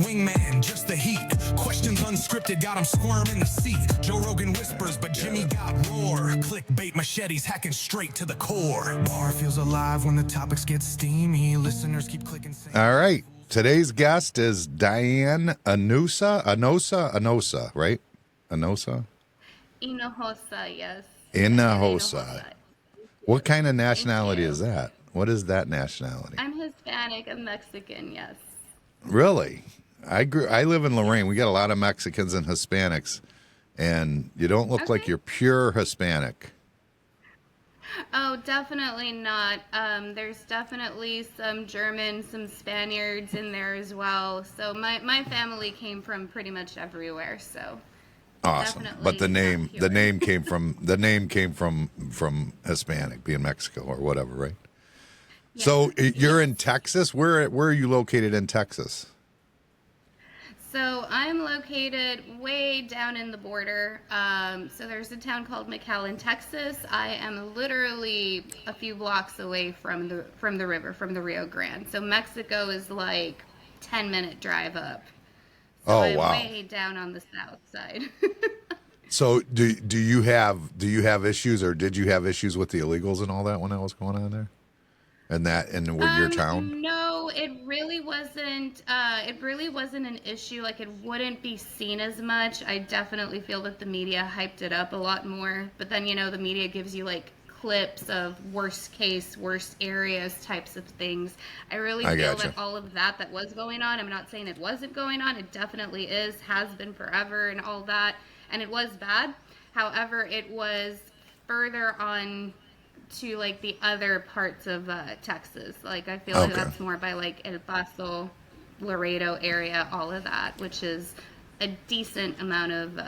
wingman, just the heat. Questions unscripted, got him squirm in the seat. Joe Rogan whispers, but Jimmy got roar. Clickbait machetes hacking straight to the core. Bar feels alive when the topics get steamy. Listeners keep clicking. All right. Today's guest is Diane Anosa, right? Anosa? Hinjosa, yes. Hinjosa. What kind of nationality you. is that? What is that nationality? I'm Hispanic and Mexican, yes. Really? I live in Lorraine. We got a lot of Mexicans and Hispanics, and you don't look like you're pure Hispanic. Oh, definitely not. There's definitely some Germans, some Spaniards in there as well. So my family came from pretty much everywhere. So awesome. But the name came from Hispanic, being Mexico or whatever, right? Yeah. So you're in Texas. Where are you located in Texas? So I'm located way down in the border. So there's a town called McAllen, Texas. I am literally a few blocks away from the river, from the Rio Grande. So Mexico is like 10-minute drive up. So I'm way down on the south side. So do you have issues, or did you have issues with the illegals and all that when that was going on there? And your town? No, it really wasn't. It really wasn't an issue. Like, it wouldn't be seen as much. I definitely feel that the media hyped it up a lot more. But then, the media gives you like clips of worst case, worst areas types of things. I really feel that all of that was going on. I'm not saying it wasn't going on. It definitely is, has been forever, and all that. And it was bad. However, it was further on to like the other parts of Texas. Like, I feel like that's more by like El Paso, Laredo area, all of that, which is a decent amount of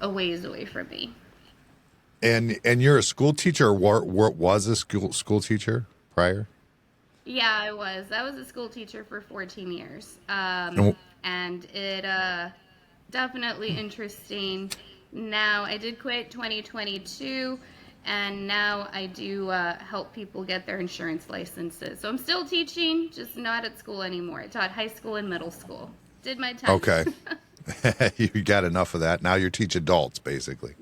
a ways away from me. And you're a school teacher, or was a school teacher prior? Yeah, I was. I was a school teacher for 14 years. And it definitely interesting. Now, I did quit 2022. And now I do help people get their insurance licenses. So I'm still teaching, just not at school anymore. I taught high school and middle school. Did my time. Okay. You got enough of that. Now you teach adults, basically.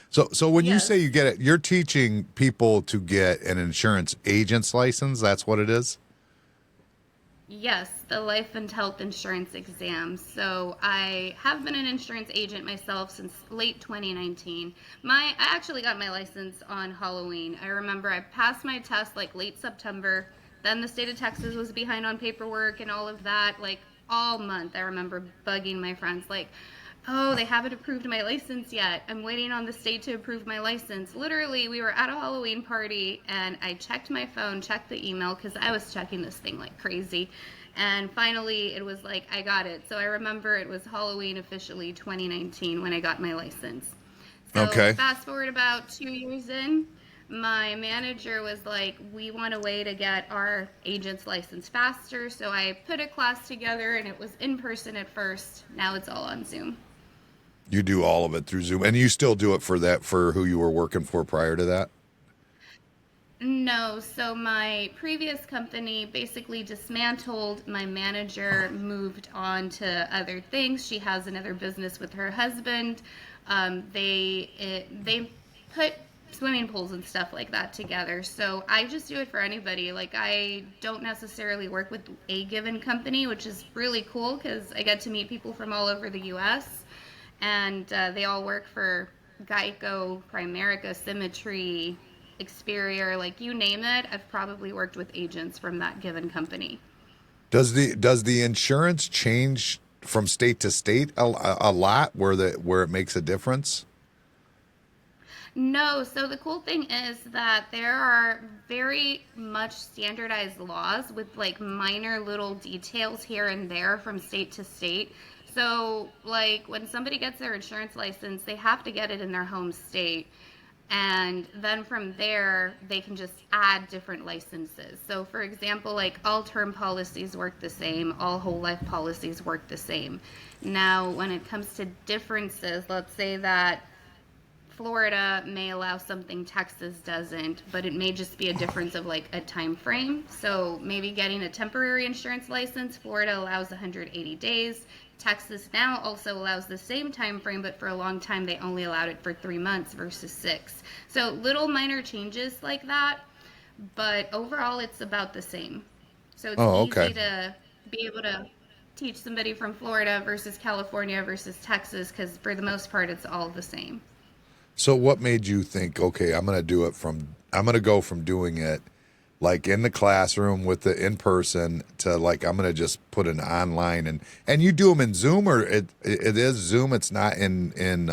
So when you say you get it, you're teaching people to get an insurance agent's license. That's what it is? Yes, the life and health insurance exam. So I have been an insurance agent myself since late 2019. I actually got my license on Halloween. I remember I passed my test like late September. Then the state of Texas was behind on paperwork and all of that. Like, all month I remember bugging my friends like, oh, they haven't approved my license yet. I'm waiting on the state to approve my license. Literally, we were at a Halloween party, and I checked my phone, checked the email, because I was checking this thing like crazy. And finally, it was like, I got it. So I remember it was Halloween officially 2019 when I got my license. So fast forward about 2 years in, my manager was like, we want a way to get our agent's license faster. So I put a class together, and it was in person at first. Now it's all on Zoom. You do all of it through Zoom, and you still do it for who you were working for prior to that? No, so my previous company basically dismantled. My manager moved on to other things. She has another business with her husband. They put swimming pools and stuff like that together. So I just do it for anybody. Like, I don't necessarily work with a given company, which is really cool because I get to meet people from all over the U.S. And they all work for Geico, Primerica, Symmetry, Experior, like you name it. I've probably worked with agents from that given company. Does the insurance change from state to state a lot where it makes a difference? No, so the cool thing is that there are very much standardized laws with like minor little details here and there from state to state. So like when somebody gets their insurance license, they have to get it in their home state. And then from there, they can just add different licenses. So for example, like all term policies work the same, all whole life policies work the same. Now, when it comes to differences, let's say that Florida may allow something Texas doesn't, but it may just be a difference of like a time frame. So maybe getting a temporary insurance license, Florida allows 180 days. Texas now also allows the same time frame, but for a long time they only allowed it for 3 months versus 6. So little minor changes like that, but overall it's about the same. So it's Oh, easy okay. to be able to teach somebody from Florida versus California versus Texas, because for the most part it's all the same. So what made you think, okay, I'm going to go from doing it like in the classroom with the in person to like, I'm going to just put an online and you do them in Zoom, or it is Zoom. It's not in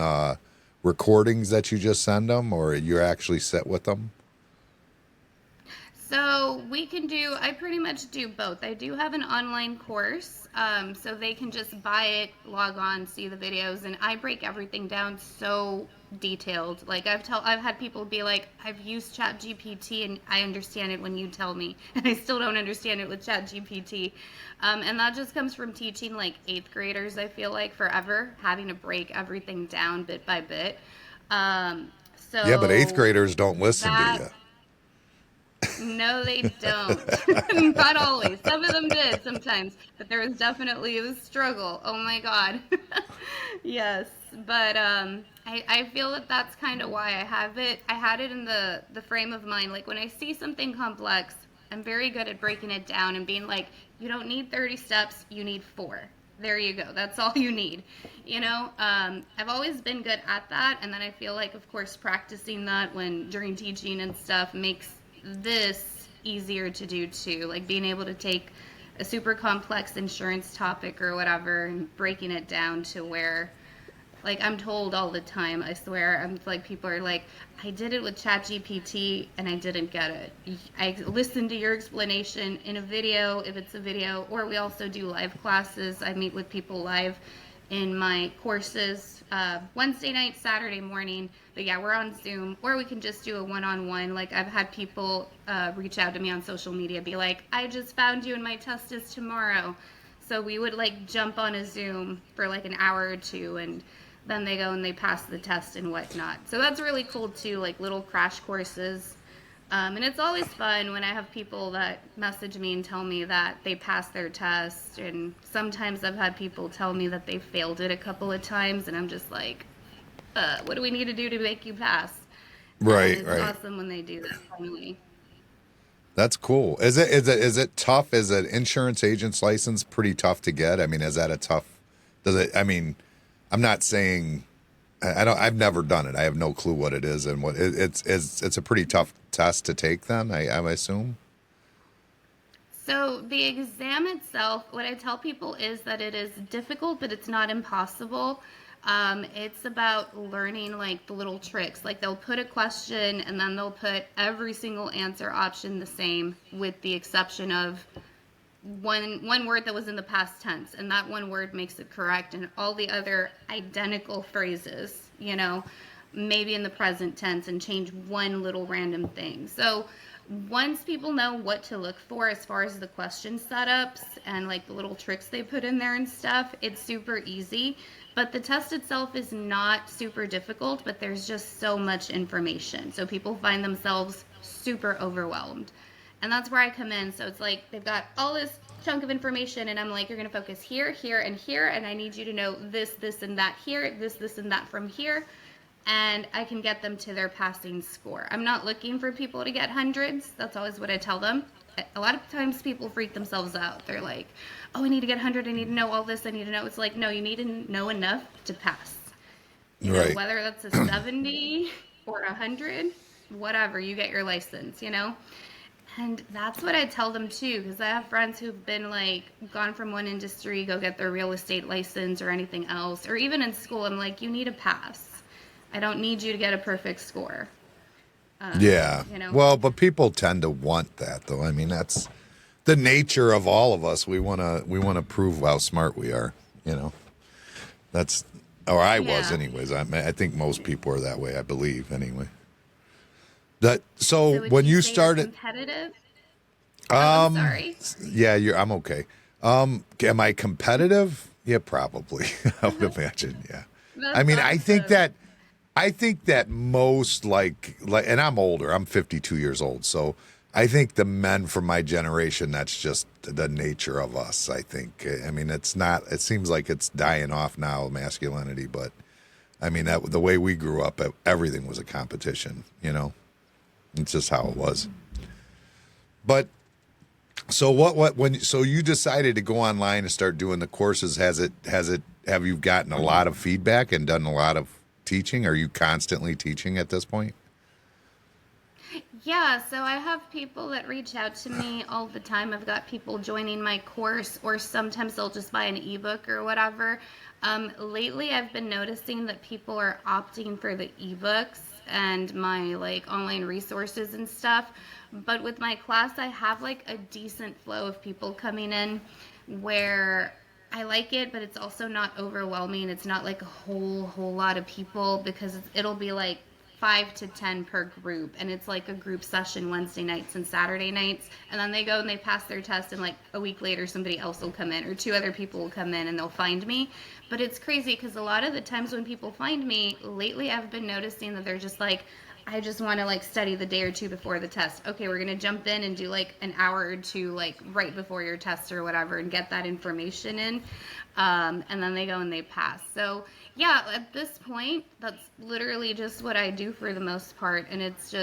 recordings that you just send them, or you're actually sit with them. So I pretty much do both. I do have an online course, so they can just buy it, log on, see the videos, and I break everything down so detailed. Like I've had people be like, I've used ChatGPT and I understand it when you tell me, and I still don't understand it with ChatGPT. And that just comes from teaching like 8th graders, I feel like, forever, having to break everything down bit by bit. Yeah, but eighth So graders don't listen to that you. No, they don't. Not always. Some of them did sometimes, but there was definitely a struggle. Oh my God. Yes, but I feel that that's kind of why I have it. I had it in the frame of mind. Like when I see something complex, I'm very good at breaking it down and being like, you don't need 30 steps, you need 4. There you go. That's all you need. I've always been good at that, and then I feel like, of course, practicing that during teaching and stuff makes this easier to do too, like being able to take a super complex insurance topic or whatever and breaking it down to where, like, I'm told all the time, I swear, I'm like, people are like, I did it with ChatGPT and I didn't get it. I listened to your explanation in a video, if it's a video, or we also do live classes. I meet with people live in my courses, Wednesday night, Saturday morning. But yeah, we're on Zoom, or we can just do a one-on-one. Like I've had people reach out to me on social media, be like, I just found you and my test is tomorrow. So we would like jump on a Zoom for like an hour or two, and then they go and they pass the test and whatnot. So that's really cool too, like little crash courses. And it's always fun when I have people that message me and tell me that they passed their test. And sometimes I've had people tell me that they failed it a couple of times, and I'm just like, what do we need to do to make you pass? And Right, it's right. awesome when they do that finally. That's cool. Is it tough? Is an insurance agent's license pretty tough to get? I mean, is that a tough? Does it? I mean, I'm not saying I don't. I've never done it. I have no clue what it is and what it's a pretty tough test to take. Then I assume. So the exam itself, what I tell people is that it is difficult, but it's not impossible. It's about learning like the little tricks. Like they'll put a question and then they'll put every single answer option the same, with the exception of one word that was in the past tense, and that one word makes it correct, and all the other identical phrases, maybe in the present tense, and change one little random thing. So once people know what to look for as far as the question setups and like the little tricks they put in there and stuff, it's super easy. But the test itself is not super difficult, but there's just so much information. So people find themselves super overwhelmed. And that's where I come in. So it's like they've got all this chunk of information, and I'm like, you're going to focus here, here, and here, and I need you to know this, this, and that here, this, and that from here, and I can get them to their passing score. I'm not looking for people to get hundreds. That's always what I tell them. A lot of times people freak themselves out. They're like, oh, I need to get 100. I need to know all this. I need to know. It's like, no, you need to know enough to pass. Right. Whether that's a 70 or 100, whatever, you get your license, And that's what I tell them too, because I have friends who've been like gone from one industry, go get their real estate license or anything else, or even in school. I'm like, you need a pass. I don't need you to get a perfect score. Yeah. Well, but people tend to want that, though. I mean, that's the nature of all of us. We wanna prove how smart we are. That's, or I was, Yeah. anyways. I think most people are that way. I believe, anyway. So So would when you say you're started, competitive? I'm sorry. yeah, I'm okay. Am I competitive? Yeah, probably. I would imagine. Yeah. I That's mean, I think awesome. that I think that most and I'm older. I'm 52 years old, so I think the men from my generation. That's just the nature of us. I think. I mean, it's not. It seems like it's dying off now, masculinity. But I mean, that the way we grew up, everything was a competition. You know, it's just how it was. But so so you decided to go online and start doing the courses. Have you gotten a lot of feedback and done a lot of teaching? Are you constantly teaching at this point? Yeah, so I have people that reach out to me all the time. I've got people joining my course, or sometimes they'll just buy an ebook or whatever. Lately, I've been noticing that people are opting for the ebooks and my like online resources and stuff. But with my class, I have like a decent flow of people coming in where I like it, but it's also not overwhelming. It's not like a whole lot of people, because it'll be like 5 to 10 per group, and it's like a group session Wednesday nights and Saturday nights, and then they go and they pass their test, and like a week later somebody else will come in, or 2 other people will come in and they'll find me. But it's crazy because a lot of the times when people find me lately, I've been noticing that they're just like, I just want to like study the day or two before the test. Okay, we're going to jump in and do like an hour or two like right before your test or whatever, and get that information in. And then they go and they pass. So yeah, at this point, that's literally just what I do for the most part. And it's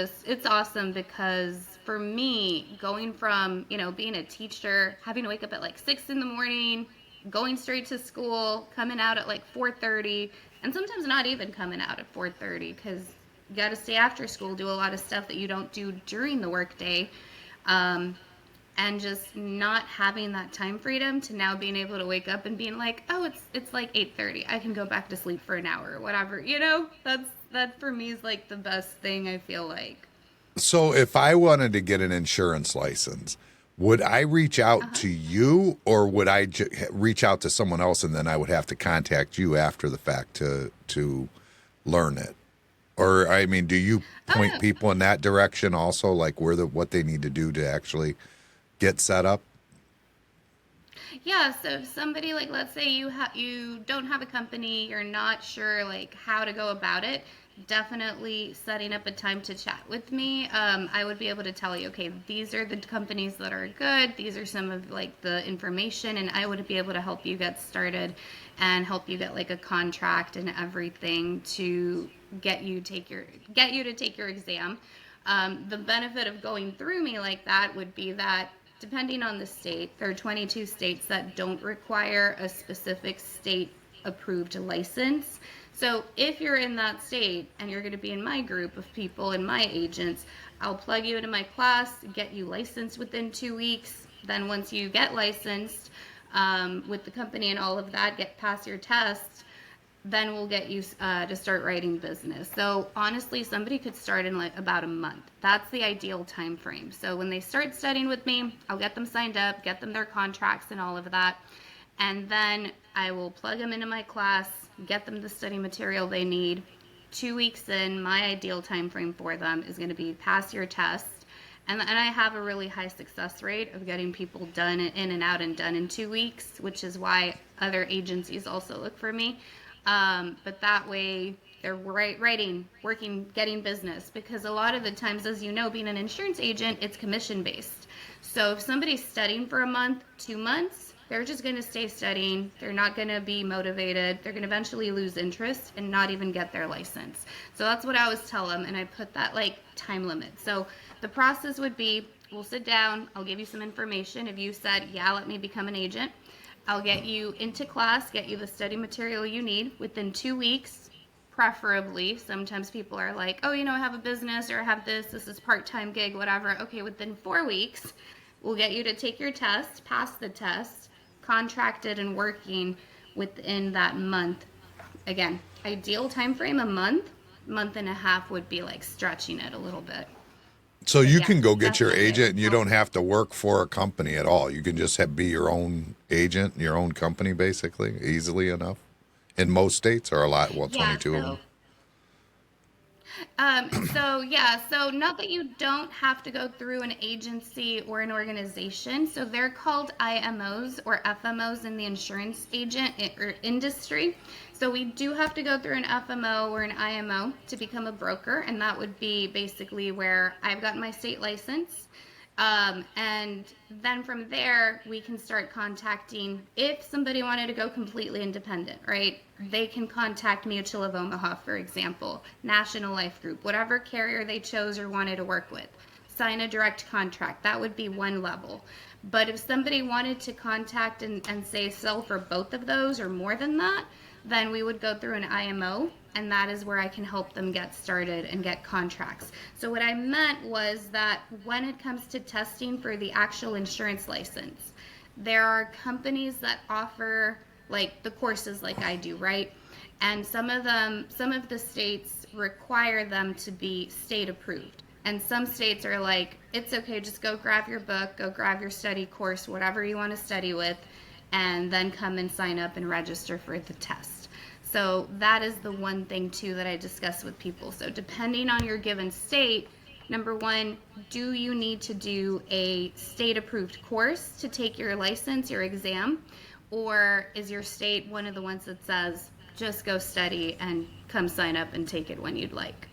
awesome, because for me, going from, being a teacher, having to wake up at like 6 in the morning, going straight to school, coming out at like 4:30, and sometimes not even coming out at 4:30, because you got to stay after school, do a lot of stuff that you don't do during the workday, and just not having that time freedom to now being able to wake up and being like, oh, it's like 8:30, I can go back to sleep for an hour or whatever. That for me is like the best thing, I feel like. So if I wanted to get an insurance license, would I reach out to you, or would I reach out to someone else, and then I would have to contact you after the fact to learn it? Or, I mean, do you point people in that direction also, like what they need to do to actually get set up? Yeah, so if somebody, like, let's say you don't have a company, you're not sure like how to go about it, definitely setting up a time to chat with me. I would be able to tell you, okay, these are the companies that are good, these are some of like the information, and I would be able to help you get started and help you get like a contract and everything to get you to take your exam. The benefit of going through me like that would be that, depending on the state, there are 22 states that don't require a specific state approved license. So if you're in that state and you're going to be in my group of people and my agents, I'll plug you into my class, get you licensed within 2 weeks. Then once you get licensed with the company and all of that, get past your test, then we'll get you to start writing business. So honestly, somebody could start in like about a month. That's the ideal time frame. So when they start studying with me, I'll get them signed up, get them their contracts and all of that. And then I will plug them into my class, get them the study material they need. 2 weeks in, my ideal time frame for them is going to be pass your test. And I have a really high success rate of getting people done in and out and done in 2 weeks, which is why other agencies also look for me. But that way they're writing, working, getting business, because a lot of the times, as you know, being an insurance agent, it's commission based. So if somebody's studying for a month, 2 months, they're just going to stay studying. They're not going to be motivated. They're going to eventually lose interest and not even get their license. So that's what I always tell them, and I put that like time limit. So the process would be, we'll sit down, I'll give you some information. If you said, yeah, let me become an agent, I'll get you into class, get you the study material you need within 2 weeks, preferably. Sometimes people are like, oh, I have a business, or I have this is part-time gig, whatever. Okay, within 4 weeks, we'll get you to take your test, pass the test, contracted and working within that month. Again, ideal time frame, a month and a half would be like stretching it a little bit. So you can go get your agent, and you don't have to work for a company at all. You can just be your own agent, your own company, basically, easily enough. In most states, or a lot, 22 of them. So not that you don't have to go through an agency or an organization. So they're called IMOs or FMOs in the insurance agent or industry. So we do have to go through an FMO or an IMO to become a broker, and that would be basically where I've got my state license. And then from there, we can start contacting, if somebody wanted to go completely independent, right? They can contact Mutual of Omaha, for example, National Life Group, whatever carrier they chose or wanted to work with. Sign a direct contract. That would be one level. But if somebody wanted to contact and say sell for both of those or more than that, then we would go through an IMO, and that is where I can help them get started and get contracts. So what I meant was that when it comes to testing for the actual insurance license, there are companies that offer like the courses like I do, right? And some of the states require them to be state approved. And some states are like, it's okay, just go grab your book, go grab your study course, whatever you want to study with, and then come and sign up and register for the test. So that is the one thing too that I discuss with people. So depending on your given state, number one, do you need to do a state approved course to take your license, your exam? Or is your state one of the ones that says, just go study and come sign up and take it when you'd like?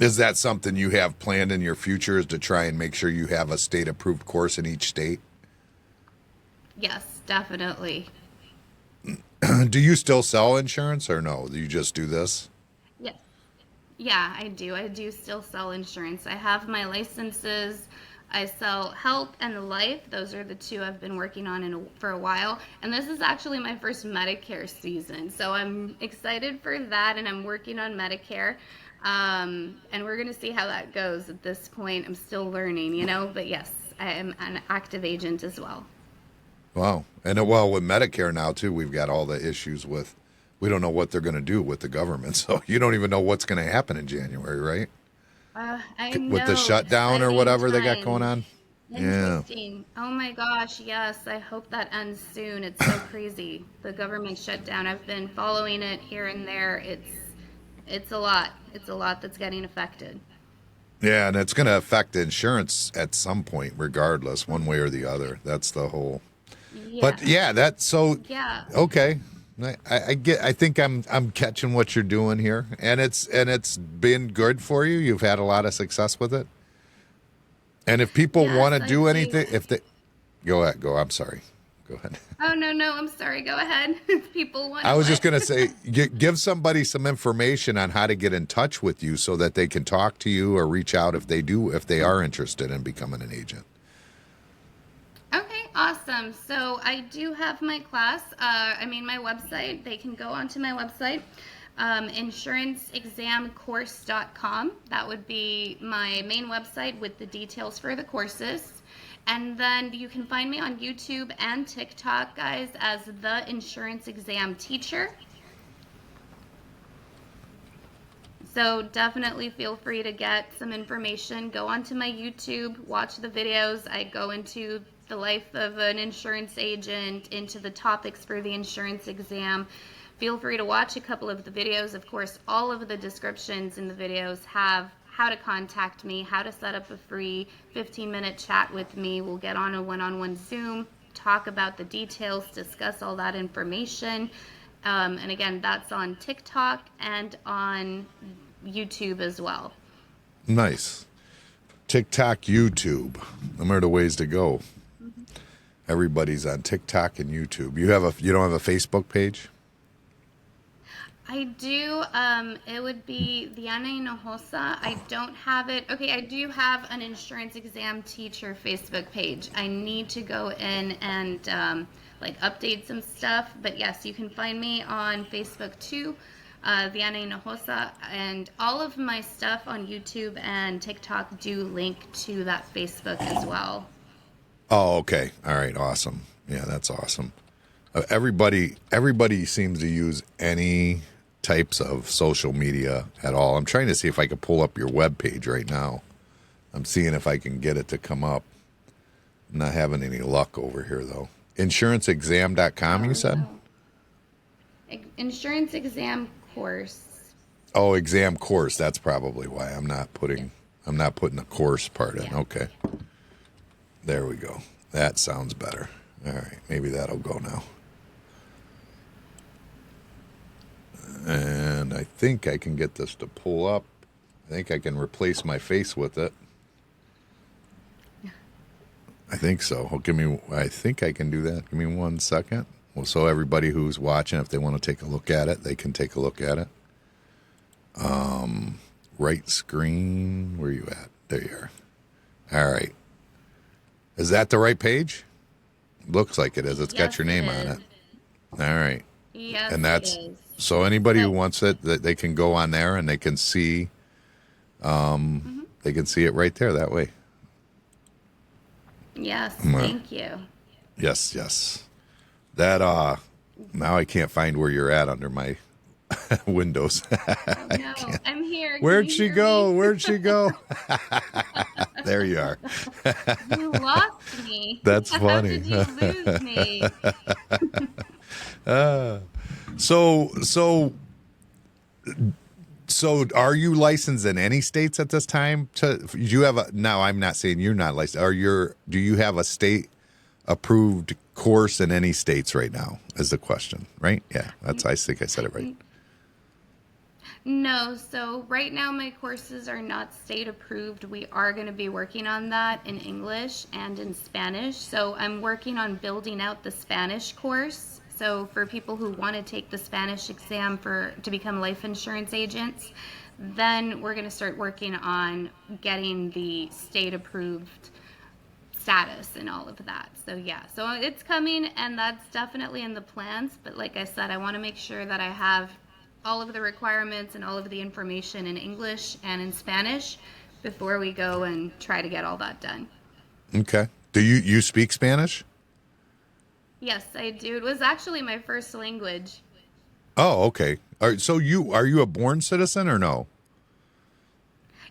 Is that something you have planned in your future, is to try and make sure you have a state approved course in each state? Yes, definitely. Do you still sell insurance or no? Do you just do this? Yes. Yeah, I do. I do still sell insurance. I have my licenses. I sell health and life. Those are the two I've been working on for a while. And this is actually my first Medicare season. So I'm excited for that, and I'm working on Medicare. And we're going to see how that goes at this point. I'm still learning, but yes, I am an active agent as well. Wow. And well, with Medicare now too, we've got all the issues with, we don't know what they're going to do with the government. So you don't even know what's going to happen in January, right? I With the know, shutdown or exciting whatever they got going times. on. Yeah. Interesting. Oh my gosh, yes. I hope that ends soon. It's so crazy. The government shutdown. I've been following it here and there. It's a lot. It's a lot that's getting affected. Yeah, and it's going to affect insurance at some point, regardless, one way or the other. That's the whole. But Yeah. yeah, that's so Yeah. okay. I get. I think I'm catching what you're doing here, and it's been good for you. You've had a lot of success with it. And if people Yes, want to I do do. anything, if they go ahead, go. I'm sorry. Go ahead. Oh no, I'm sorry. Go ahead. People want I to was just what? going to say, give somebody some information on how to get in touch with you so that they can talk to you or reach out if they are interested in becoming an agent. Okay, awesome. So I do have my class. My website. They can go onto my website, insuranceexamcourse.com. That would be my main website with the details for the courses. And then you can find me on YouTube and TikTok, guys, as the Insurance Exam Teacher. So definitely feel free to get some information. Go onto my YouTube, watch the videos. I go into the life of an insurance agent, into the topics for the insurance exam. Feel free to watch a couple of the videos. Of course, all of the descriptions in the videos have how to contact me, how to set up a free 15-minute chat with me. We'll get on a one-on-one Zoom, talk about the details, discuss all that information. And again, that's on TikTok and on YouTube as well. Nice. TikTok, YouTube. Them are the ways to go. Everybody's on TikTok and YouTube. You don't have a Facebook page? I do. It would be Diana Hinjosa. I don't have it. Okay, I do have an insurance exam teacher Facebook page. I need to go in and update some stuff. But yes, you can find me on Facebook too, Diana Hinjosa, and all of my stuff on YouTube and TikTok do link to that Facebook as well. Oh, okay. All right. Awesome. Yeah, that's awesome. Everybody seems to use any types of social media at all. I'm trying to see if I can pull up your webpage right now. I'm seeing if I can get it to come up. I'm not having any luck over here, though. Insuranceexam.com, you said? No. Insurance exam course. Oh, exam course. That's probably why I'm not putting the course part in. Yeah. Okay. There we go. That sounds better. All right. Maybe that'll go now. And I think I can get this to pull up. I think I can replace my face with it. I think so. I think I can do that. Give me 1 second. Well, so everybody who's watching, if they want to take a look at it, they can take a look at it. Right screen. Where are you at? There you are. All right. Is that the right page? Looks like it is. It's got your name on it. All right. Yes, And that's it is. so anybody who wants it, that they can go on there and they can see. They can see it right there that way. Yes, thank you. Yes, yes. That now I can't find where you're at under my windows. Oh, no, I'm here. Can Where'd you she hear go? me? Where'd she go? There you are. You lost me. That's How funny. did you lose me? So are you licensed in any states at this time? Now I'm not saying you're not licensed. Do you have a state approved course in any states right now is the question, right? Yeah, I think I said it right. No, so right now my courses are not state approved. We are going to be working on that in English and in Spanish. So I'm working on building out the Spanish course. So for people who want to take the Spanish exam to become life insurance agents, then we're going to start working on getting the state approved status and all of that. So yeah, so it's coming and that's definitely in the plans. But like I said, I want to make sure that I have all of the requirements and all of the information in English and in Spanish before we go and try to get all that done. Okay. Do you speak Spanish? Yes, I do. It was actually my first language. Oh, okay. All right, so are you a born citizen or no?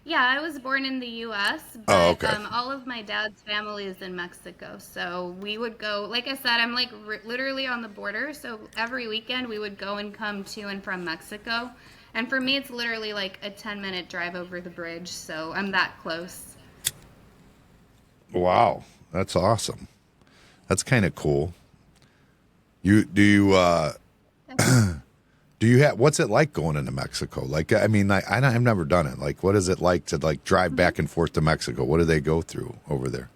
Yeah, I was born in the U.S., Oh, but okay. all of my dad's family is in Mexico. So we would go, like I said, I'm like literally on the border. So every weekend we would go and come to and from Mexico. And for me, it's literally like a 10-minute drive over the bridge. So I'm that close. Wow, that's awesome. That's kind of cool. Do you have, what's it like going into Mexico? Like, I mean, I've never done it. Like, what is it like to like drive back and forth to Mexico? What do they go through over there?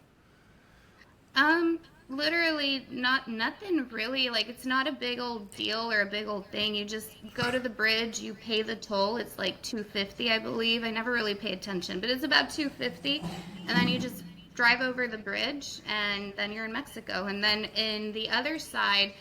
Literally nothing really. Like, it's not a big old deal or a big old thing. You just go to the bridge, you pay the toll. It's like $2.50, I believe. I never really pay attention, but it's about $2.50, and then you just drive over the bridge, and then you're in Mexico. And then in the other side,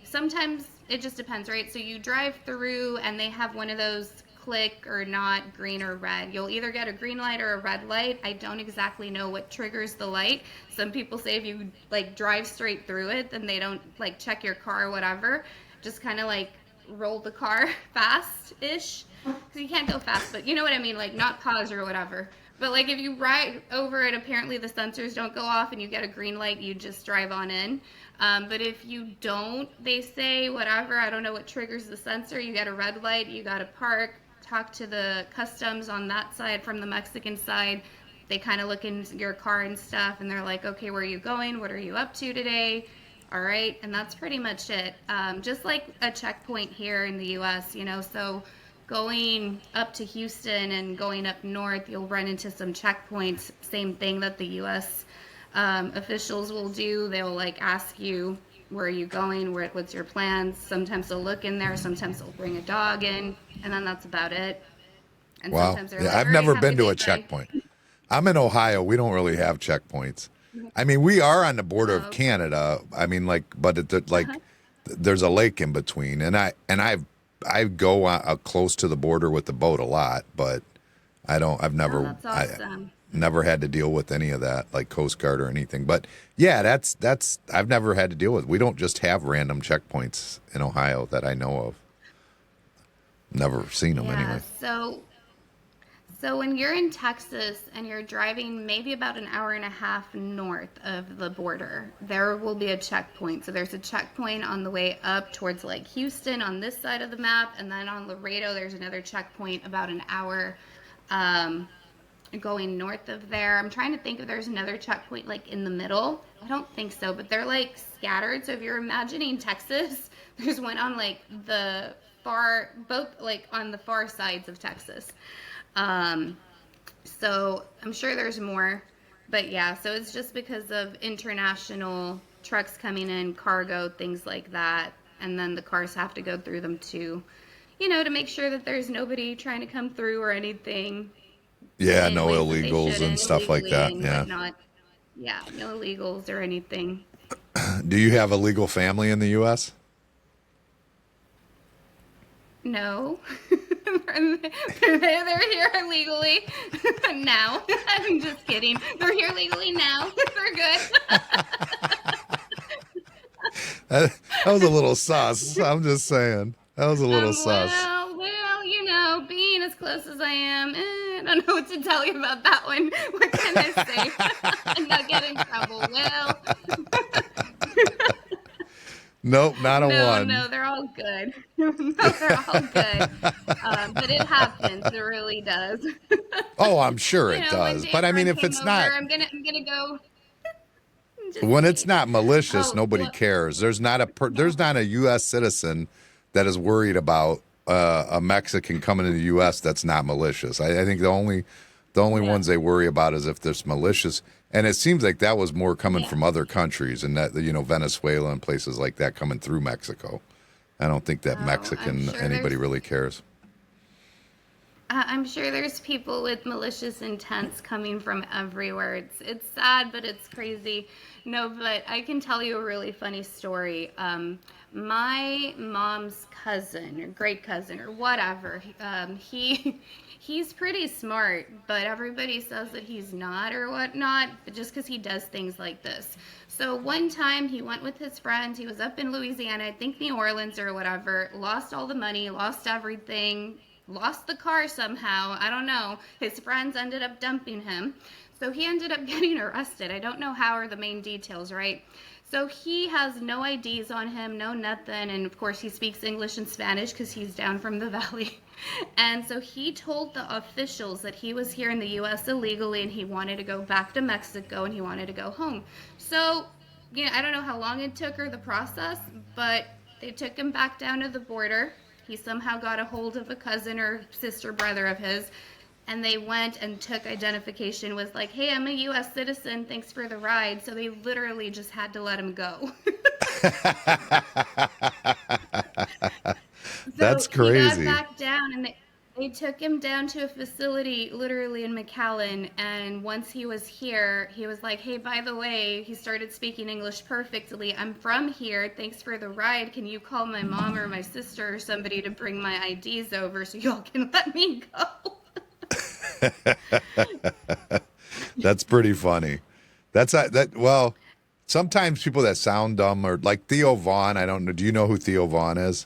sometimes it just depends, right? So you drive through and they have one of those click or not, green or red. You'll either get a green light or a red light. I don't exactly know what triggers the light. Some people say if you like drive straight through it, then they don't like check your car or whatever. Just kind of like roll the car fast-ish. Because you can't go fast, but you know what I mean, like not pause or whatever. But like if you ride over it, apparently the sensors don't go off and you get a green light, you just drive on in. But if you don't, they say whatever, I don't know what triggers the sensor, you get a red light, you got to park, talk to the customs on that side from the Mexican side. They kind of look into your car and stuff and they're like, okay, where are you going? What are you up to today? All right. And that's pretty much it. Just like a checkpoint here in the US, you know, so going up to Houston and going up north, you'll run into some checkpoints. Same thing that the U.S. Officials will do. They'll like ask you, where are you going? What's your plans? Sometimes they'll look in there. Sometimes they'll bring a dog in, and then that's about it. And Wow. sometimes they're Yeah, like, I've "All right, never have been to good a day, bye." checkpoint. I'm in Ohio. We don't really have checkpoints. I mean, we are on the border of Canada. I mean, like, but there's a lake in between, and I go close to the border with the boat a lot, but I've Oh, never that's awesome. never had to deal with any of that, like Coast Guard or anything. But yeah, that's I've never had to deal with. We don't just have random checkpoints in Ohio that I know of. Never seen them Yeah, anyway. So when you're in Texas and you're driving maybe about an hour and a half north of the border, there will be a checkpoint. So there's a checkpoint on the way up towards like Houston on this side of the map, and then on Laredo there's another checkpoint about an hour going north of there. I'm trying to think if there's another checkpoint like in the middle. I don't think so, but they're like scattered. So if you're imagining Texas, there's one on like the far, both like on the far sides of Texas. So I'm sure there's more, but yeah, so it's just because of international trucks coming in, cargo, things like that. And then the cars have to go through them too, to make sure that there's nobody trying to come through or anything. Yeah, In no ways that they illegals and shouldn't, stuff like illegally that. and Yeah. whatnot. Yeah, no illegals or anything. Do you have a legal family in the U.S.? No. They're here legally now. I'm just kidding. They're here legally now. They're good. That was a little sus. I'm just saying. That was a little sus. Being as close as I am, I don't know what to tell you about that one. What can I say? I'm not getting in trouble. Well, Nope, not a one. no, they're all good. No, they're all good. But it happens. It really does. Oh, I'm sure it One does. day But a I mean, friend if came it's over. not, I'm gonna go. Just when it's kidding. not malicious, Oh, nobody well, cares. There's not a U.S. citizen that is worried about a Mexican coming to the U.S. that's not malicious. I think the only yeah, ones they worry about is if there's malicious. And it seems like that was more coming yeah. from other countries, and that Venezuela and places like that coming through Mexico. I don't think that Oh, Mexican anybody really cares. I'm sure there's people with malicious intents coming from everywhere. It's sad, but it's crazy. No, but I can tell you a really funny story. My mom's cousin or great cousin or whatever, he's pretty smart, but everybody says that he's not or whatnot, but just because he does things like this. So one time he went with his friends. He was up in Louisiana, I think New Orleans or whatever, lost all the money, lost everything, lost the car somehow. I don't know. His friends ended up dumping him. So he ended up getting arrested. I don't know how or the main details, right? So he has no IDs on him, no nothing. And of course, he speaks English and Spanish because he's down from the valley. And so he told the officials that he was here in the U.S. illegally and he wanted to go back to Mexico and he wanted to go home. So, I don't know how long it took or the process, but they took him back down to the border. He somehow got a hold of a cousin or sister brother of his, and they went and took identification, was like, hey, I'm a U.S. citizen, thanks for the ride. So they literally just had to let him go. That's So he got crazy. back down, and they took him down to a facility literally in McAllen. And once he was here, he was like, hey, by the way, he started speaking English perfectly. I'm from here. Thanks for the ride. Can you call my mom or my sister or somebody to bring my IDs over so y'all can let me go? That's pretty funny. That. Well, sometimes people that sound dumb are like Theo Vaughn. I don't know. Do you know who Theo Vaughn is?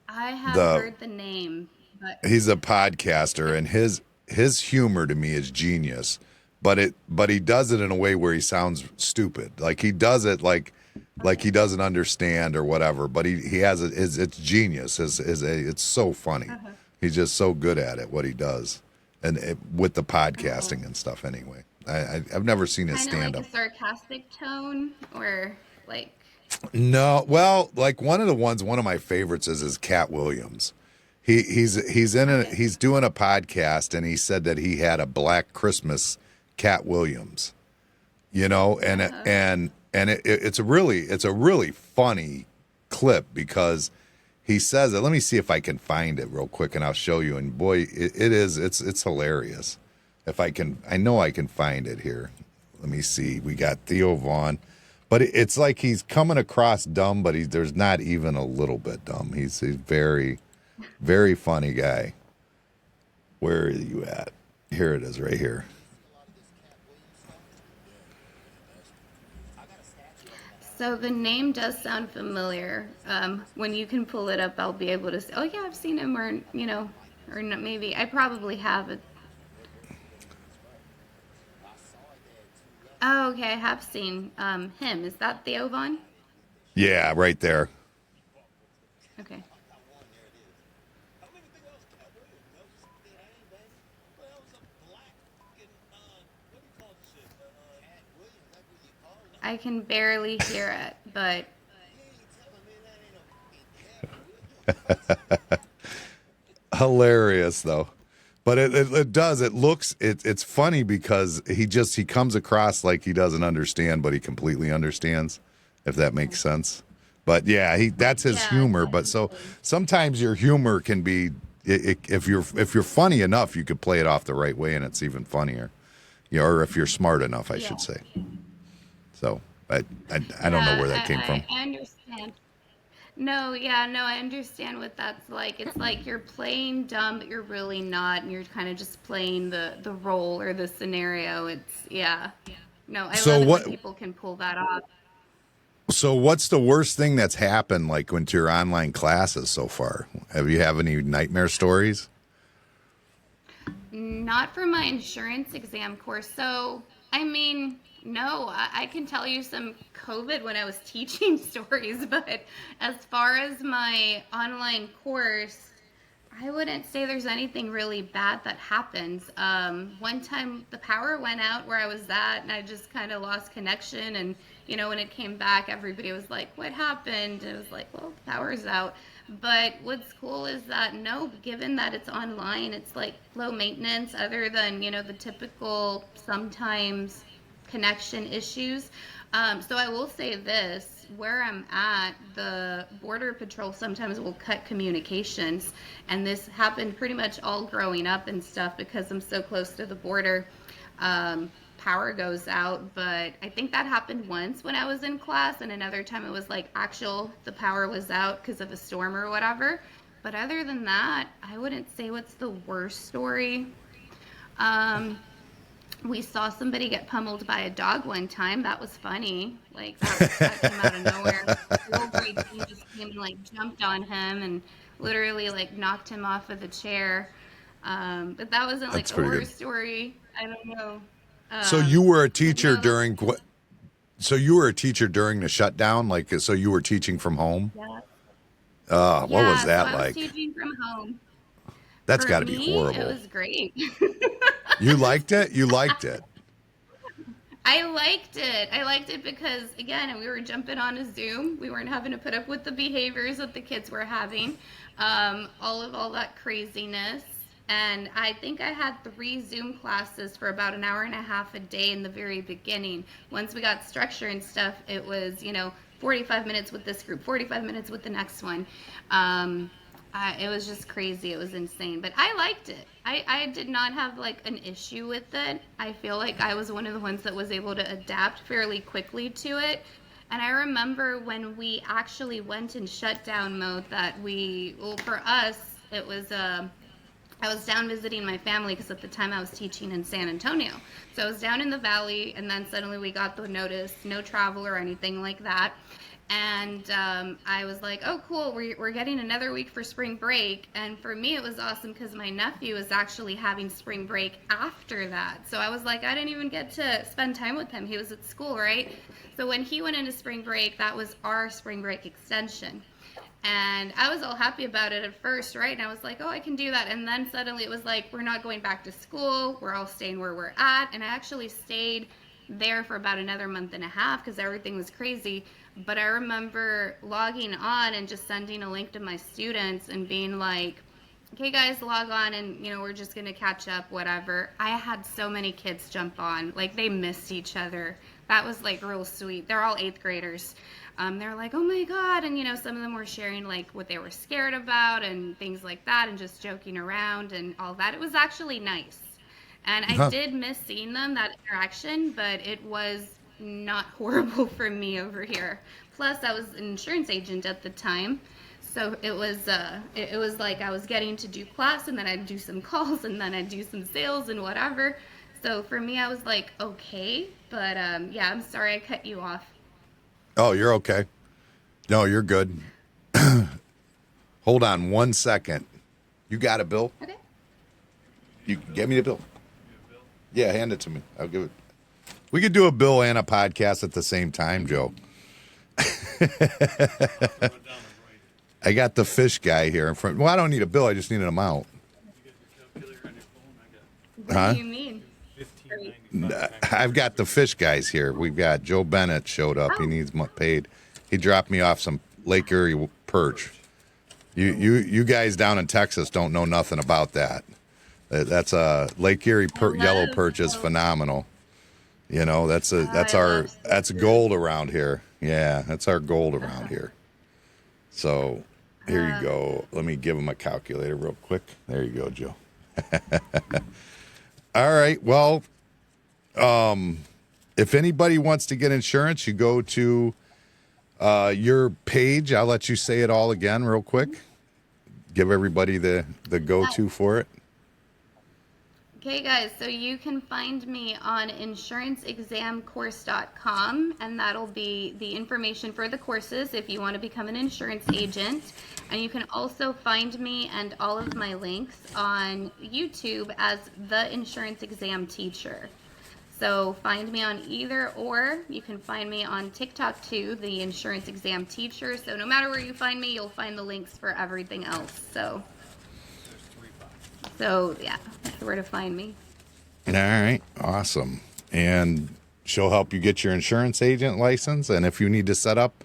I have The heard the name, but He's a podcaster, and his humor to me is genius. But he does it in a way where he sounds stupid. Like he does it like he doesn't understand or whatever. But he has it's genius. It's so funny. He's just so good at it what he does, and with the podcasting and stuff. Anyway, I've never seen his kind of stand like up. a sarcastic tone or like, No, well, like one of my favorites is Cat Williams. okay. He's doing a podcast, and he said that he had a Black Christmas Cat Williams, and Uh-huh. it's a really funny clip because he says it. Let me see if I can find it real quick, and I'll show you. And boy, it's hilarious. If I know I can find it here. Let me see. We got Theo Vaughn. But it's like he's coming across dumb, but there's not even a little bit dumb. He's very, very funny guy. Where are you at? Here it is, right here. So the name does sound familiar. When you can pull it up, I'll be able to say, oh yeah, I've seen him or, or no, maybe I probably have it. Oh, okay, I have seen him. Is that Theo Vaughn? Yeah, right there. Okay. I can barely hear it, but Hilarious though. But it does. It looks it's funny because he comes across like he doesn't understand, but he completely understands, if that makes sense. But yeah, that's his yeah, humor. But so definitely. sometimes your humor can be if you're funny enough, you could play it off the right way, and it's even funnier. Or if you're smart enough, I Yeah. should say. So I don't know Yeah, where that came from. I understand. No, yeah, no, I understand what that's like. It's like you're playing dumb, but you're really not, and you're kind of just playing the role or the scenario. It's yeah. No, I So love it when what? people can pull that off. So what's the worst thing that's happened like went to your online classes so far? Have any nightmare stories? Not for my insurance exam course. So, I mean, no, I can tell you some COVID when I was teaching stories, but as far as my online course, I wouldn't say there's anything really bad that happens. One time the power went out where I was at, and I just kind of lost connection. And, when it came back, everybody was like, "What happened?" And it was like, "Well, the power's out." But what's cool is that, no, given that it's online, it's like low maintenance, other than, the typical sometimes connection issues. So I will say this, where I'm at, the Border Patrol sometimes will cut communications. And this happened pretty much all growing up and stuff because I'm so close to the border. Power goes out, but I think that happened once when I was in class, and another time it was like the power was out because of a storm or whatever. But other than that, I wouldn't say what's the worst story. Um, we saw somebody get pummeled by a dog one time. That was funny. Like that came out of nowhere. The whole grade team just came and like jumped on him and literally like knocked him off of the chair. But that wasn't like That's a pretty horror good. story. I don't know. So you were a But teacher no, that's during what? So you were a teacher during the shutdown, like so you were teaching from home. yeah. What was Yeah, so that I was like? teaching from home. That's For got to be me, it horrible. was great. You liked it. You liked it. I liked it. I liked it because, again, we were jumping on a Zoom. We weren't having to put up with the behaviors that the kids were having, all that craziness. And I think I had 3 Zoom classes for about an hour and a half a day in the very beginning. Once we got structure and stuff, it was, 45 minutes with this group, 45 minutes with the next one. It was just crazy. It was insane. But I liked it. I did not have like an issue with it. I feel like I was one of the ones that was able to adapt fairly quickly to it. And I remember when we actually went in shutdown mode well, for us, it was, I was down visiting my family because at the time I was teaching in San Antonio. So I was down in the valley, and then suddenly we got the notice, no travel or anything like that. And I was like, oh, cool, we're getting another week for spring break. And for me, it was awesome because my nephew was actually having spring break after that. So I was like, I didn't even get to spend time with him. He was at school, right? So when he went into spring break, that was our spring break extension. And I was all happy about it at first, right? And I was like, oh, I can do that. And then suddenly it was like, we're not going back to school. We're all staying where we're at. And I actually stayed there for about another month and a half because everything was crazy. But I remember logging on and just sending a link to my students and being like, okay, guys, log on and, we're just going to catch up, whatever. I had so many kids jump on. Like, they missed each other. That was, like, real sweet. They're all 8th graders. They're like, oh my God. And, some of them were sharing like what they were scared about and things like that and just joking around and all that. It was actually nice. And I Huh. did miss seeing them, that interaction, but it was not horrible for me over here. Plus, I was an insurance agent at the time. So it was like I was getting to do class and then I'd do some calls and then I'd do some sales and whatever. So for me, I was like, okay, but yeah, I'm sorry I cut you off. Oh, you're okay. No, you're good. Hold on one second. You got a bill? Okay. You get me the bill. Yeah, hand it to me. I'll give it. We could do a bill and a podcast at the same time, Joe. I got the fish guy here in front. Well, I don't need a bill. I just need an amount. What do you mean? I've got the fish guys here. We've got Joe Bennett showed up. He needs paid. He dropped me off some Lake Erie perch. You guys down in Texas don't know nothing about that. That's a Lake Erie yellow perch is phenomenal. You know, that's gold around here. Yeah, that's our gold around here. So here you go. Let me give him a calculator real quick. There you go, Joe. All right. Well, if anybody wants to get insurance, you go to your page. I'll let you say it all again real quick. Give everybody the go-to for it. Okay, guys, so you can find me on insuranceexamcourse.com, and that'll be the information for the courses if you want to become an insurance agent. And you can also find me and all of my links on YouTube as The Insurance Exam Teacher. So find me on either, or you can find me on TikTok too, The Insurance Exam Teacher. So no matter where you find me, you'll find the links for everything else. So yeah, that's where to find me. All right, awesome. And she'll help you get your insurance agent license. And if you need to set up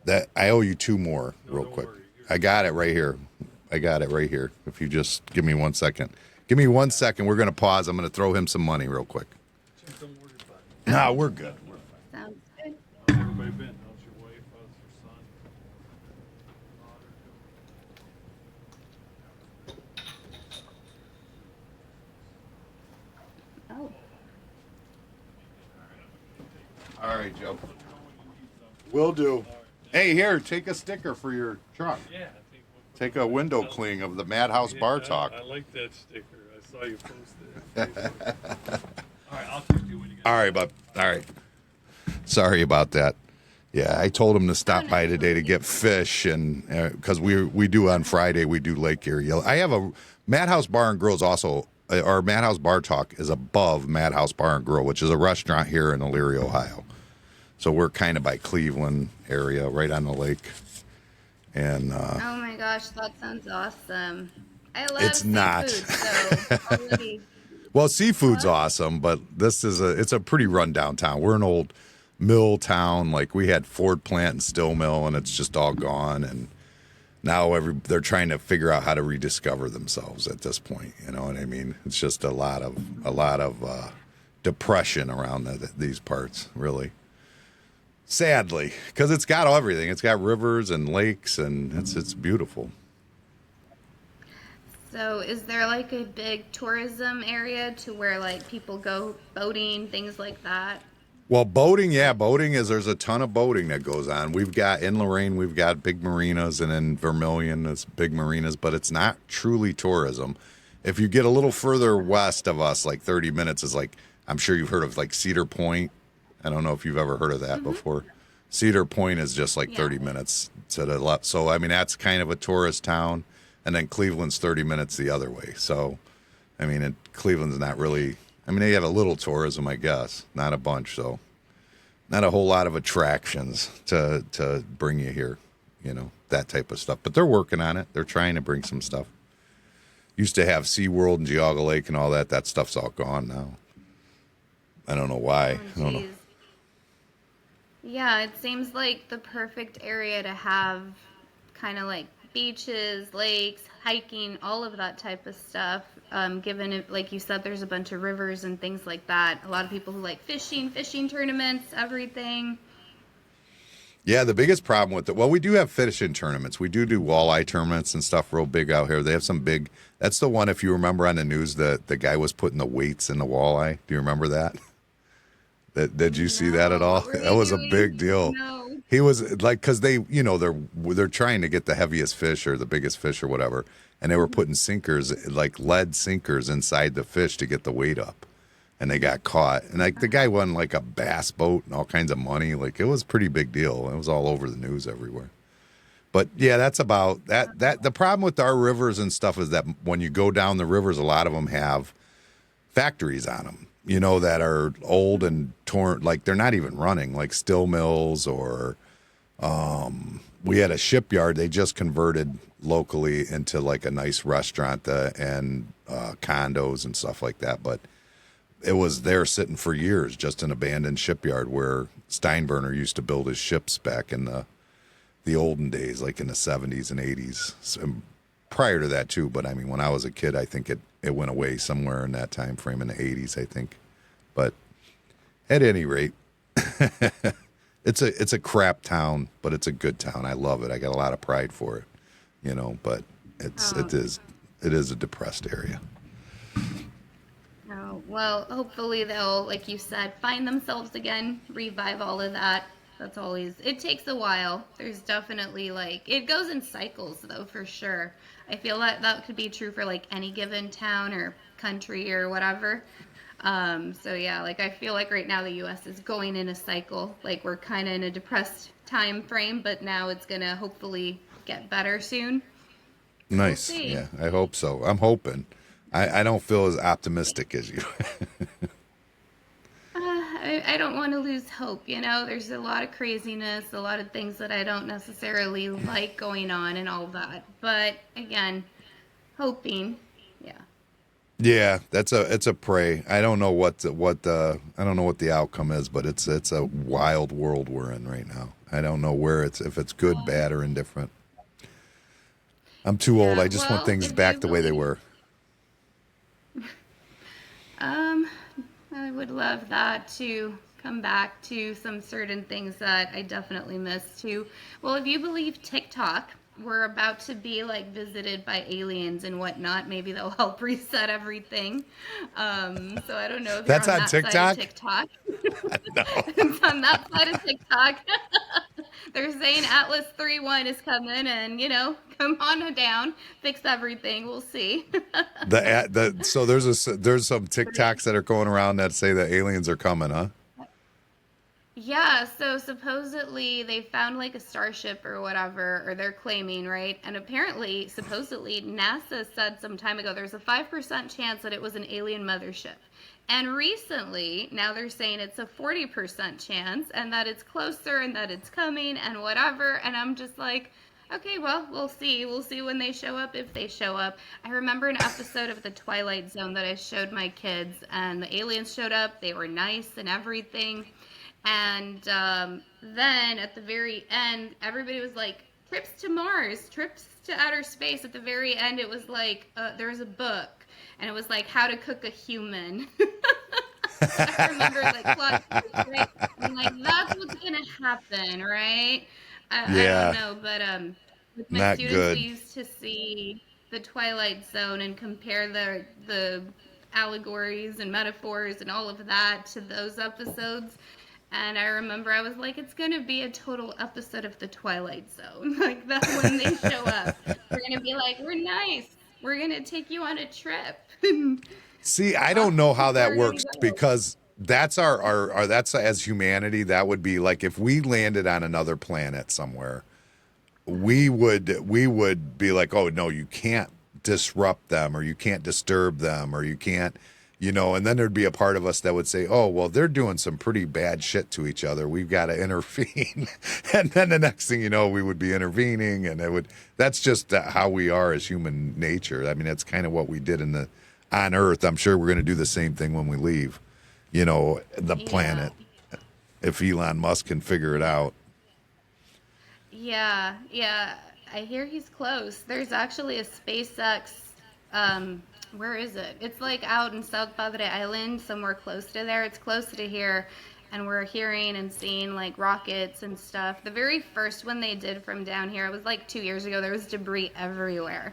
that, I owe you 2 more real quick. I got it right here. If you just give me 1 second. Give me 1 second. We're going to pause. I'm going to throw him some money real quick. No, we're good. Sounds good. Everybody been? How's your wife? How's your son? Oh. All right, Joe. Will do. Hey, here, take a sticker for your truck. Yeah, Take a window cling of the Madhouse Bar Talk. I like that sticker. I saw you post it. All right, I'll talk to you when you get. All right, bud. All right. Sorry about that. Yeah, I told him to stop by today to get fish, and because we do on Friday, we do Lake Erie. I have a Madhouse Bar and Grill is also, our Madhouse Bar Talk is above Madhouse Bar and Grill, which is a restaurant here in Elyria, Ohio. So we're kind of by Cleveland area, right on the lake. And Oh my gosh, that sounds awesome. I love It's not. seafood, so already. well, seafood's awesome, but it's a pretty run down town. We're an old mill town. Like we had Ford plant and steel mill, and it's just all gone. And now they're trying to figure out how to rediscover themselves at this point. You know what I mean? It's just a lot of depression around these parts, really. Sadly, because it's got everything. It's got rivers and lakes, and it's beautiful. So is there like a big tourism area to where like people go boating, things like that? Well, boating, there's a ton of boating that goes on. We've got in Lorain, we've got big marinas, and in Vermilion, it's big marinas, but it's not truly tourism. If you get a little further west of us, like 30 minutes is like, I'm sure you've heard of like Cedar Point. I don't know if you've ever heard of that before. Cedar Point is just like 30 minutes to the left. So, I mean, that's kind of a tourist town. And then Cleveland's 30 minutes the other way. So, I mean, Cleveland's not really, I mean, they have a little tourism, I guess, not a bunch. So, not a whole lot of attractions to bring you here, you know, that type of stuff. But they're working on it. They're trying to bring some stuff. Used to have SeaWorld and Geauga Lake and all that. That stuff's all gone now. I don't know why. Oh, I don't know. geez. Yeah, it seems like the perfect area to have kind of like beaches, lakes, hiking, all of that type of stuff. Given it, like you said, there's a bunch of rivers and things like that. A lot of people who like fishing tournaments, everything. Yeah, the biggest problem with it, well, we do have fishing tournaments. We do walleye tournaments and stuff real big out here. They have some big, that's the one, if you remember on the news, the guy was putting the weights in the walleye. Do you remember that? Did you see that at all? That was a big deal. No. He was like, because they, you know, they're trying to get the heaviest fish or the biggest fish or whatever, and they were putting sinkers, like lead sinkers, inside the fish to get the weight up, and they got caught. And like the guy won like a bass boat and all kinds of money. Like it was a pretty big deal. It was all over the news everywhere. But yeah, that's about that. That the problem with our rivers and stuff is that when you go down the rivers, a lot of them have factories on them, that are old and torn, like they're not even running, like still mills or we had a shipyard they just converted locally into like a nice restaurant and condos and stuff like that. But it was there sitting for years, just an abandoned shipyard where Steinbrenner used to build his ships back in the olden days, like in the 70s and 80s. So, prior to that too, but I mean, when I was a kid, I think it went away somewhere in that time frame in the 80s, I think. But at any rate, it's a crap town, but it's a good town. I love it. I got a lot of pride for it, but it is a depressed area. Oh, well, hopefully they'll, like you said, find themselves again, revive all of that. That's always, it takes a while. There's definitely it goes in cycles though, for sure. I feel like that could be true for like any given town or country or whatever. So yeah, I feel like right now the US is going in a cycle. Like we're kind of in a depressed time frame, but now it's going to hopefully get better soon. Nice. We'll see. Yeah, I hope so. I'm hoping. I don't feel as optimistic as you. I don't want to lose hope. There's a lot of craziness, a lot of things that I don't necessarily like going on and all that. But again, hoping, yeah. Yeah, it's a prey. I don't know what I don't know what the outcome is, but it's a wild world we're in right now. I don't know if it's good, bad, or indifferent. I'm too old. I just want things back the way they were. I would love that to come back to some certain things that I definitely miss too. Well, if you believe TikTok, we're about to be visited by aliens and whatnot. Maybe they'll help reset everything. So I don't know if That's you're on on that TikTok? side of TikTok. No. It's on that side of TikTok. They're saying Atlas 3.1 is coming, and come on down, fix everything. We'll see. So there's some TikToks that are going around that say that aliens are coming, huh? Yeah, so supposedly they found a starship or whatever, or they're claiming, right? And apparently, supposedly, NASA said some time ago there's a 5% chance that it was an alien mothership. And recently, now they're saying it's a 40% chance and that it's closer and that it's coming and whatever. And I'm just like, okay, well, we'll see. We'll see when they show up, if they show up. I remember an episode of The Twilight Zone that I showed my kids, and the aliens showed up. They were nice and everything. And then at the very end, everybody was like, trips to Mars, trips to outer space. At the very end, it was there was a book, and it was how to cook a human. I remember plot twist, right? I'm that's what's gonna happen, right? I don't know, but with my Not students, good. we used to see the Twilight Zone and compare the allegories and metaphors and all of that to those episodes. And I remember I was like, it's going to be a total episode of The Twilight Zone. That when they show up, we're going to be like, we're nice. We're going to take you on a trip. See, I don't know how that works because that's our that's as humanity, that would be if we landed on another planet somewhere, we would be like, oh no, you can't disrupt them or you can't disturb them or you can't, and then there'd be a part of us that would say, oh, well, they're doing some pretty bad shit to each other. We've got to intervene. And then the next thing you know, we would be intervening and that's just how we are as human nature. I mean, that's kind of what we did on Earth. I'm sure we're going to do the same thing when we leave, the planet, if Elon Musk can figure it out. Yeah. I hear he's close. There's actually a SpaceX, where is it? It's out in South Padre Island, somewhere close to there. It's close to here, and we're hearing and seeing rockets and stuff. The very first one they did from down here, it was 2 years ago. There was debris everywhere.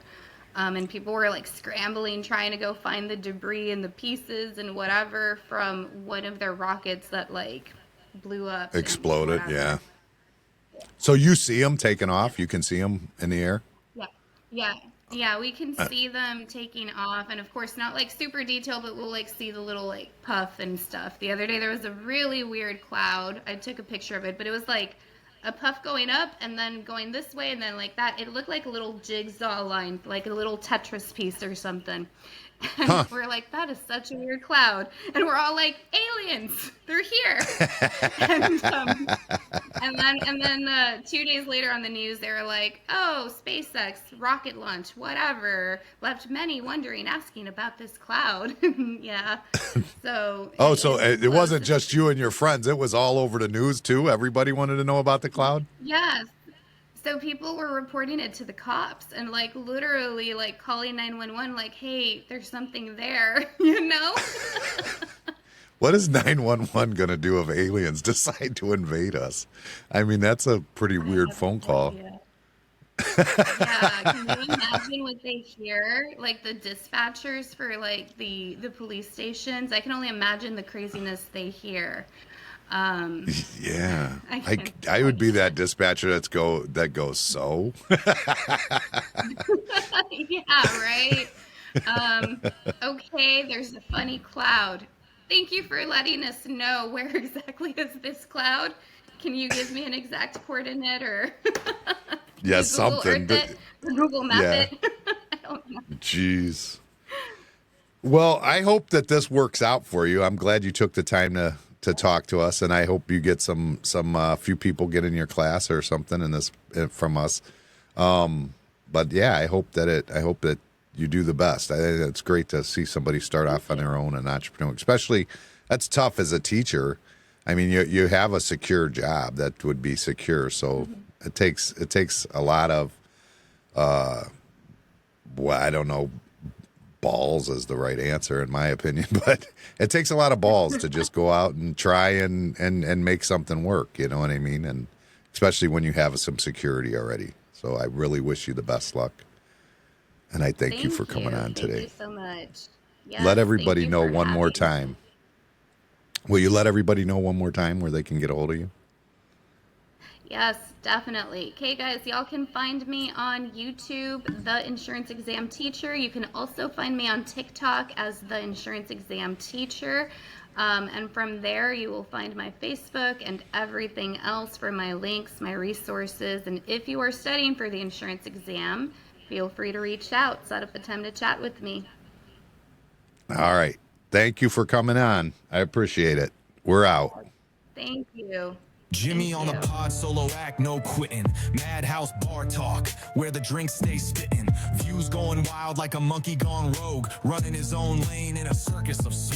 And people were scrambling, trying to go find the debris and the pieces and whatever from one of their rockets that blew up. Exploded, yeah. So you see them taking off? You can see them in the air? Yeah, we can see them taking off, and of course not super detailed, but we'll see the little puff and stuff. The other day there was a really weird cloud. I took a picture of it, but it was a puff going up and then going this way and then like that. It looked like a little jigsaw line, like a little Tetris piece or something. And Huh. we're like, that is such a weird cloud. And we're all like, aliens, they're here. and then 2 days later on the news, they were like, oh, SpaceX rocket launch, whatever, left many wondering, asking about this cloud. Yeah. So. Oh, so it wasn't just you and your friends. It was all over the news too. Everybody wanted to know about the cloud. Yes. So people were reporting it to the cops and like literally like calling 911 like, hey, there's something there, you know? What is 911 going to do if aliens decide to invade us? I mean, that's a pretty weird phone call. Yeah. Yeah, can you imagine what they hear? Like the dispatchers for like the police stations. I can only imagine the craziness they hear. Yeah, I I would be that dispatcher that goes so. Yeah, right. Okay, there's a funny cloud. Thank you for letting us know where exactly is this cloud. Can you give me an exact coordinate or Yeah, Google something. Earth it or Google Map Yeah. it? I don't know. Jeez. Well, I hope that this works out for you. I'm glad you took the time to talk to us, and I hope you get some few people get in your class or something in this from us. But yeah, I hope that you do the best. I think it's great to see somebody start off on their own and entrepreneur, especially that's tough as a teacher. I mean, you have a secure job that would be secure, so it takes a lot of well, I don't know, balls is the right answer in my opinion, but it takes a lot of balls to just go out and try and make something work, you know what I mean? And especially when you have some security already. So I really wish you the best luck. And I thank you for coming on today. Thank you so much. Yes, Let thank everybody you know for one more having me. time. Will you let everybody know one more time where they can get a hold of you? Yes, definitely. Okay, guys, y'all can find me on YouTube, The Insurance Exam Teacher. You can also find me on TikTok as The Insurance Exam Teacher. And from there, you will find my Facebook and everything else for my links, my resources. And if you are studying for the insurance exam, feel free to reach out, set up a time to chat with me. All right. Thank you for coming on. I appreciate it. We're out. Thank you. Jimmy Thank on the you. pod, solo act, no quitting. Madhouse bar talk, where the drinks stay spitting. Views going wild like a monkey gone rogue, running his own lane in a circus of smoke.